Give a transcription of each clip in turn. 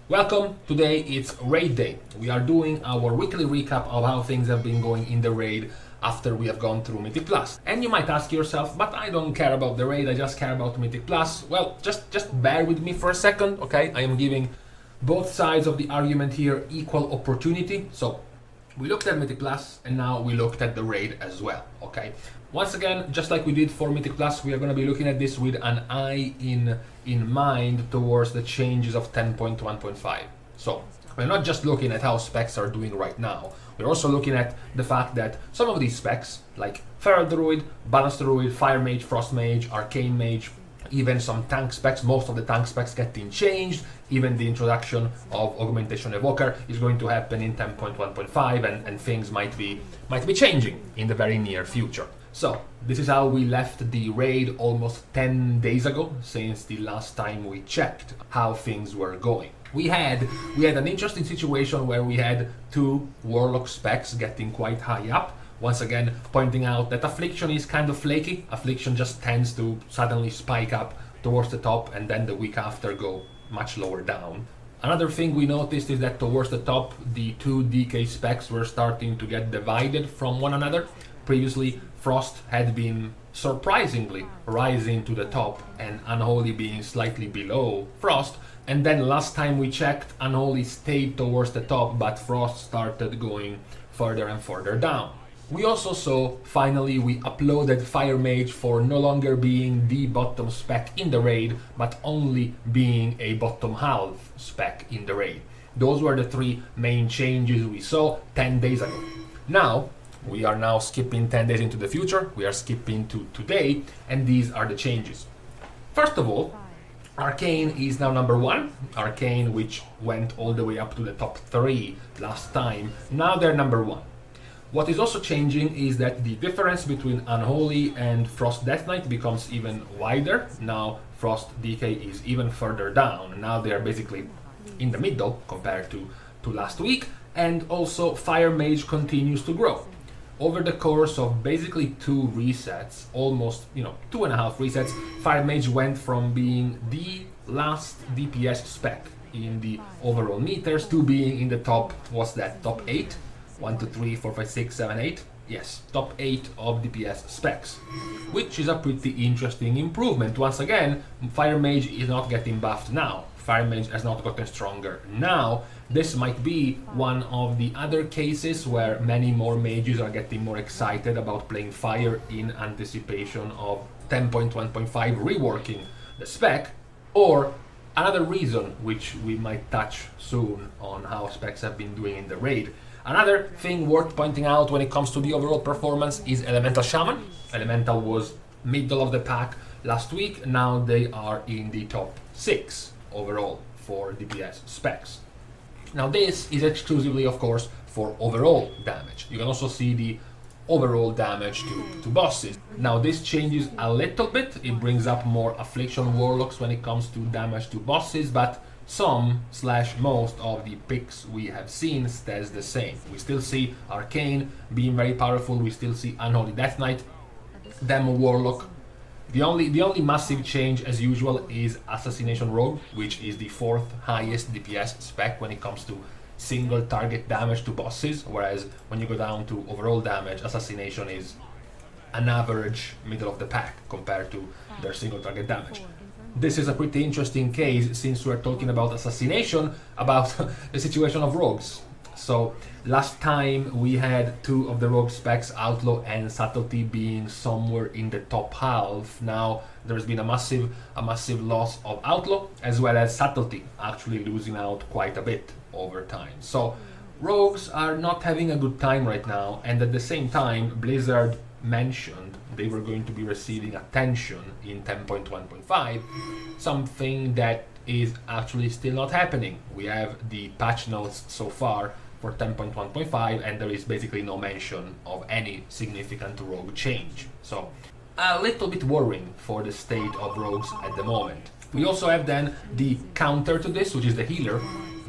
Welcome, today it's Raid Day. We are doing our weekly recap of how things have been going in the raid after we have gone through Mythic Plus. And you might ask yourself, but I don't care about the raid, I just care about Mythic Plus. Well, just bear with me for a second, okay? I am giving both sides of the argument here equal opportunity. So we looked at Mythic Plus and now we looked at the raid as well, okay? Once again, just like we did for Mythic Plus, we are going to be looking at this with an eye in mind towards the changes of 10.1.5. So we're not just looking at how specs are doing right now, we're also looking at the fact that some of these specs, like Feral Druid, Balance Druid, Fire Mage, Frost Mage, Arcane Mage, even some tank specs, most of the tank specs getting changed, even the introduction of Augmentation Evoker is going to happen in 10.1.5 and things might be changing in the very near future. So this is how we left the raid almost 10 days ago, since the last time we checked how things were going. We had an interesting situation where we had two Warlock specs getting quite high up. Once again, pointing out that Affliction is kind of flaky. Affliction just tends to suddenly spike up towards the top and then the week after go much lower down. Another thing we noticed is that towards the top, the two DK specs were starting to get divided from one another. Previously, Frost had been surprisingly rising to the top and Unholy being slightly below Frost. And then last time we checked, Unholy stayed towards the top, but Frost started going further and further down. We also saw, finally, we uploaded Fire Mage for no longer being the bottom spec in the raid, but only being a bottom half spec in the raid. Those were the three main changes we saw 10 days ago. Now, we are now skipping 10 days into the future, we are skipping to today, and these are the changes. First of all, Arcane is now number 1. Arcane, which went all the way up to the top 3 last time, now they're number 1. What is also changing is that the difference between Unholy and Frost Death Knight becomes even wider. Now Frost DK is even further down. Now they are basically in the middle compared to last week. And also Fire Mage continues to grow. Over the course of basically 2 resets, almost 2.5 resets, Fire Mage went from being the last DPS spec in the overall meters to being in the top, what's that, top 8? 1, 2, 3, 4, 5, 6, 7, 8? Yes, top 8 of DPS specs, which is a pretty interesting improvement. Once again, Fire Mage is not getting buffed now. Fire Mage has not gotten stronger now. This might be one of the other cases where many more mages are getting more excited about playing Fire in anticipation of 10.1.5 reworking the spec, or another reason, which we might touch soon on how specs have been doing in the raid. Another thing worth pointing out when it comes to the overall performance is Elemental Shaman. Elemental was middle of the pack last week, now they are in the top 6 overall for DPS specs. Now this is exclusively, of course, for overall damage. You can also see the overall damage to bosses. Now this changes a little bit, it brings up more Affliction Warlocks when it comes to damage to bosses, but most of the picks we have seen stays the same. We still see Arcane being very powerful, we still see Unholy Death Knight, Demo Warlock. The only massive change, as usual, is Assassination Rogue, which is the 4th highest DPS spec when it comes to single target damage to bosses, whereas when you go down to overall damage, Assassination is an average middle of the pack compared to their single target damage. This is a pretty interesting case since we're talking about Assassination, about the situation of rogues. So last time we had 2 of the rogue specs, Outlaw and Subtlety, being somewhere in the top half. Now there's been a massive loss of Outlaw, as well as Subtlety actually losing out quite a bit over time. So rogues are not having a good time right now, and at the same time Blizzard mentioned they were going to be receiving attention in 10.1.5, something that is actually still not happening. We have the patch notes so far for 10.1.5 and there is basically no mention of any significant rogue change. So a little bit worrying for the state of rogues at the moment. We also have then the counter to this, which is the healer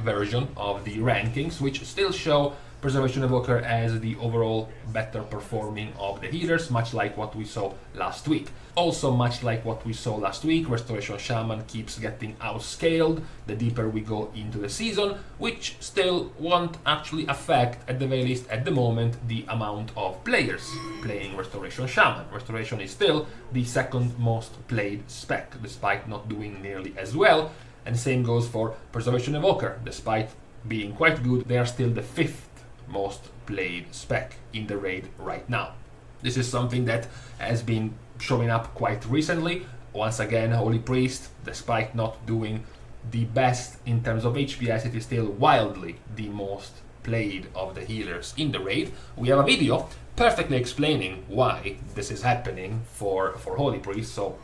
version of the rankings, which still show Preservation Evoker as the overall better performing of the healers, much like what we saw last week. Also, much like what we saw last week, Restoration Shaman keeps getting outscaled the deeper we go into the season, which still won't actually affect, at the very least at the moment, the amount of players playing Restoration Shaman. Restoration is still the second most played spec, despite not doing nearly as well, and same goes for Preservation Evoker. Despite being quite good, they are still the fifth most played spec in the raid right now. This is something that has been showing up quite recently. Once again, Holy Priest, despite not doing the best in terms of HPS, it is still wildly the most played of the healers in the raid. We have a video perfectly explaining why this is happening for Holy Priest, so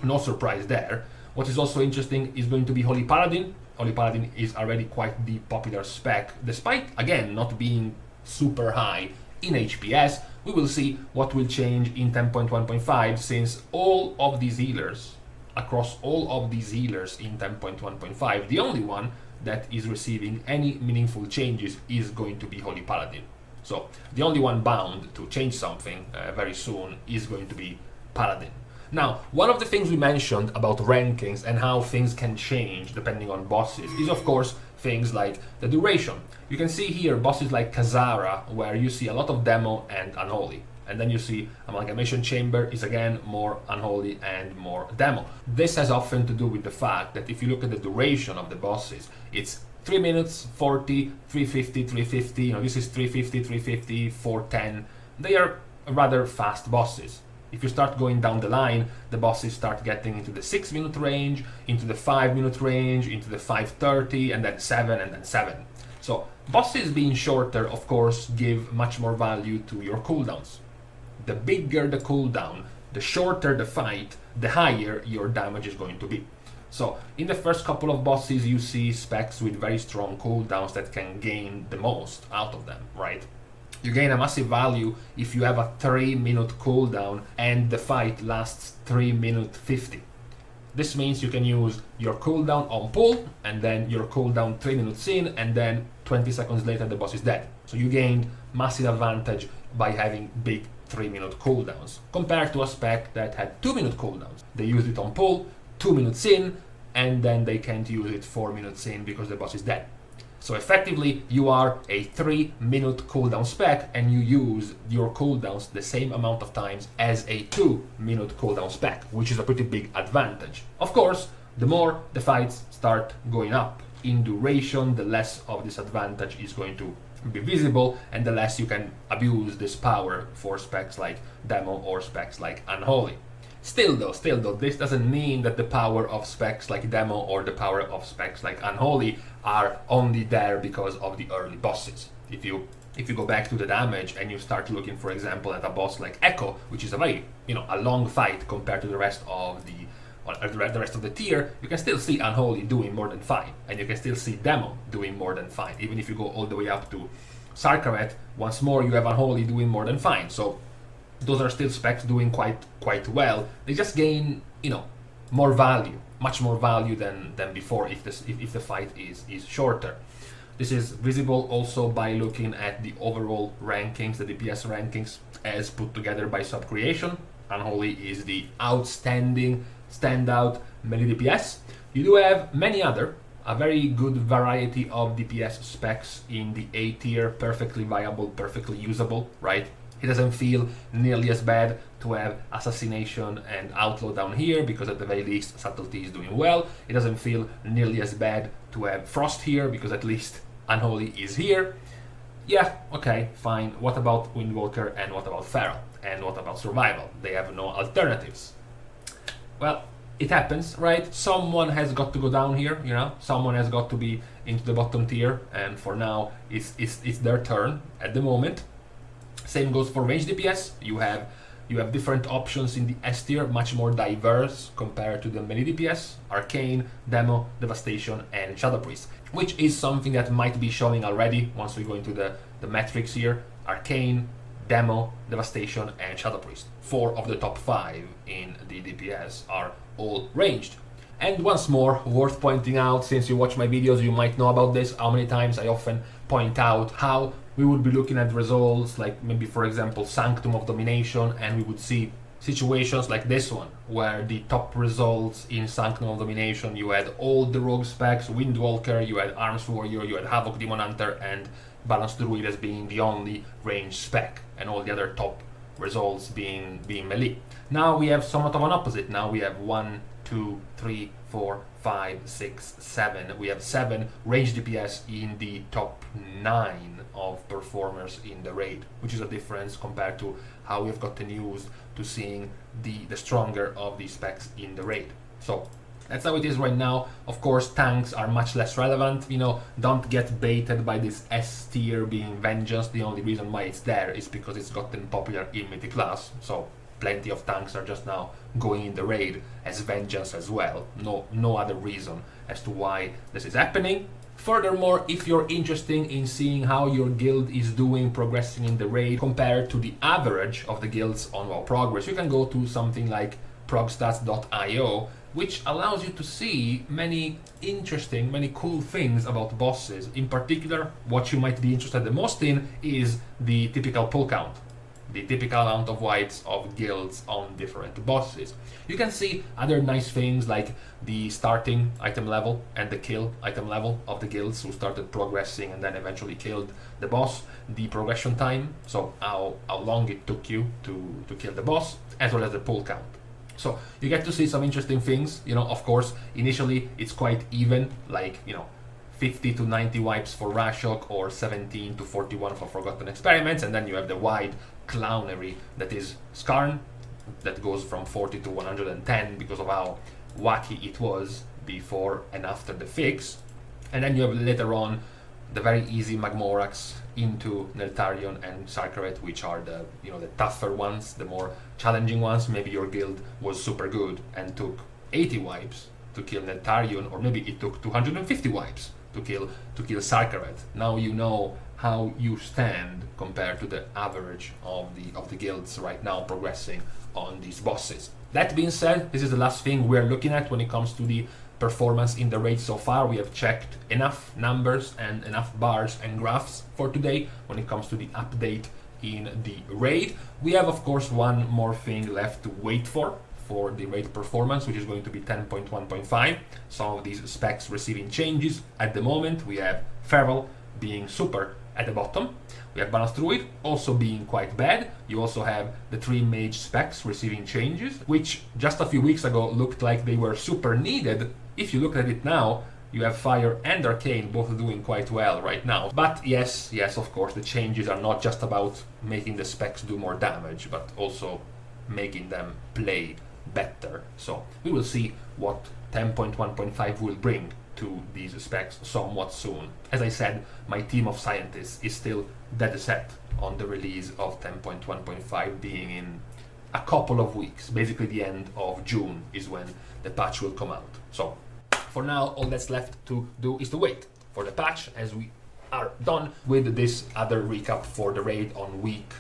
no surprise there. What is also interesting is going to be Holy Paladin. Holy Paladin is already quite the popular spec, despite, again, not being super high in HPS. We will see what will change in 10.1.5, since all of these healers, across all of these healers in 10.1.5, the only one that is receiving any meaningful changes is going to be Holy Paladin. So the only one bound to change something very soon is going to be Paladin. Now, one of the things we mentioned about rankings and how things can change depending on bosses is, of course, things like the duration. You can see here bosses like Kazara, where you see a lot of demo and unholy. And then you see Amalgamation Chamber is again more unholy and more demo. This has often to do with the fact that if you look at the duration of the bosses, it's 3 minutes, 40, 350, 350, this is 350, 350, 410. They are rather fast bosses. If you start going down the line, the bosses start getting into the 6-minute range, into the 5-minute range, into the 5:30, and then 7, and then 7. So bosses being shorter, of course, give much more value to your cooldowns. The bigger the cooldown, the shorter the fight, the higher your damage is going to be. So in the first couple of bosses, you see specs with very strong cooldowns that can gain the most out of them, right? You gain a massive value if you have a 3-minute cooldown and the fight lasts 3 minutes 50. This means you can use your cooldown on pull and then your cooldown 3 minutes in, and then 20 seconds later the boss is dead. So you gained massive advantage by having big 3-minute cooldowns compared to a spec that had 2-minute cooldowns. They used it on pull, 2 minutes in, and then they can't use it 4 minutes in because the boss is dead. So effectively, you are a 3-minute cooldown spec and you use your cooldowns the same amount of times as a 2-minute cooldown spec, which is a pretty big advantage. Of course, the more the fights start going up in duration, the less of this advantage is going to be visible and the less you can abuse this power for specs like Demo or specs like Unholy. Still though, this doesn't mean that the power of specs like Demo or the power of specs like Unholy are only there because of the early bosses. If you go back to the damage and you start looking, for example, at a boss like Echo, which is a very, a long fight compared to the rest of the tier, you can still see Unholy doing more than fine, and you can still see Demo doing more than fine. Even if you go all the way up to Sarkaret, once more you have Unholy doing more than fine. So those are still specs doing quite well. They just gain, more value, much more value than before if the fight is shorter. This is visible also by looking at the overall rankings, the DPS rankings as put together by Subcreation. Unholy is the outstanding, standout melee DPS. You do have a very good variety of DPS specs in the A tier, perfectly viable, perfectly usable, right? It doesn't feel nearly as bad to have Assassination and Outlaw down here, because at the very least Subtlety is doing well. It doesn't feel nearly as bad to have Frost here, because at least Unholy is here. Yeah, okay, fine. What about Windwalker and what about Feral? And what about Survival? They have no alternatives. Well, it happens, right? Someone has got to go down here, Someone has got to be into the bottom tier, and for now it's their turn at the moment. Same goes for range DPS. You have different options in the S tier, much more diverse compared to the melee DPS, Arcane, Demo, Devastation, and Shadow Priest, which is something that might be showing already once we go into the metrics here. Arcane, Demo, Devastation, and Shadow Priest. 4 of the top 5 in the DPS are all ranged. And once more, worth pointing out, since you watch my videos, you might know about this, how many times I often point out how we would be looking at results like maybe, for example, Sanctum of Domination, and we would see situations like this one, where the top results in Sanctum of Domination, you had all the rogue specs, Windwalker, you had Arms Warrior, you had Havoc Demon Hunter, and Balanced Druid as being the only range spec, and all the other top results being melee. Now we have somewhat of an opposite. Now we have 1, 2, 3, 4, 5, 6, 7. We have 7 range DPS in the top 9 of performers in the raid, which is a difference compared to how we've gotten used to seeing the stronger of these specs in the raid. So that's how it is right now. Of course, tanks are much less relevant. You know, don't get baited by this S tier being Vengeance. The only reason why it's there is because it's gotten popular in Mythic Plus. So plenty of tanks are just now going in the raid as Vengeance as well. No other reason as to why this is happening. Furthermore, if you're interested in seeing how your guild is doing progressing in the raid compared to the average of the guilds on WoW Progress, you can go to something like progstats.io, which allows you to see many interesting, many cool things about bosses. In particular, what you might be interested the most in is the typical pull count, the typical amount of wipes of guilds on different bosses. You can see other nice things like the starting item level and the kill item level of the guilds who started progressing and then eventually killed the boss, the progression time, so how long it took you to kill the boss, as well as the pull count. So you get to see some interesting things. You know, of course, initially it's quite even, like, you know, 50 to 90 wipes for Rashok or 17 to 41 for Forgotten Experiments, and then you have the wide clownery that is Skarn, that goes from 40 to 110 because of how wacky it was before and after the fix. And then you have later on the very easy Magmorax into Neltarion and Sarkaret, which are the, you know, the tougher ones, the more challenging ones. Maybe your guild was super good and took 80 wipes to kill Neltarion, or maybe it took 250 wipes to kill Sarkaret. Now you know how you stand compared to the average of the guilds right now progressing on these bosses. That being said, this is the last thing we're looking at when it comes to the performance in the raid so far. We have checked enough numbers and enough bars and graphs for today when it comes to the update in the raid. We have, of course, one more thing left to wait for the raid performance, which is going to be 10.1.5. Some of these specs receiving changes. At the moment, we have Feral being super at the bottom. We have Balanced Druid also being quite bad. You also have the 3 mage specs receiving changes, which just a few weeks ago looked like they were super needed. If you look at it now, you have Fire and Arcane both doing quite well right now. But yes, of course, the changes are not just about making the specs do more damage, but also making them play better. So we will see what 10.1.5 will bring to these specs somewhat soon. As I said, my team of scientists is still dead set on the release of 10.1.5 being in a couple of weeks. Basically the end of June is when the patch will come out. So for now, all that's left to do is to wait for the patch, as we are done with this other recap for the raid on week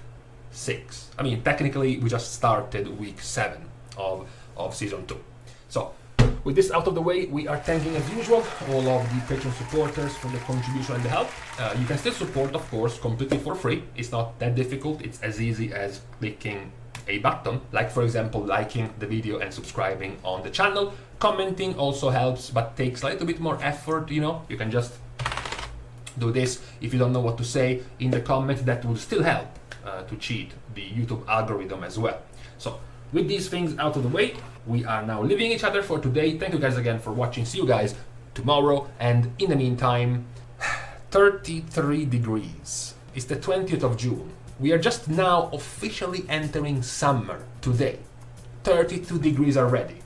6. I mean, technically we just started week 7 of season 2. So with this out of the way, we are thanking as usual all of the Patreon supporters for the contribution and the help. You can still support, of course, completely for free. It's not that difficult. It's as easy as clicking a button, like for example liking the video and subscribing on the channel. Commenting also helps, but takes a little bit more effort. You know, you can just do this. If you don't know what to say in the comments, that will still help to cheat the YouTube algorithm as well. So with these things out of the way, we are now leaving each other for today. Thank you guys again for watching. See you guys tomorrow. And in the meantime, 33 degrees. It's the 20th of June. We are just now officially entering summer today. 32 degrees already.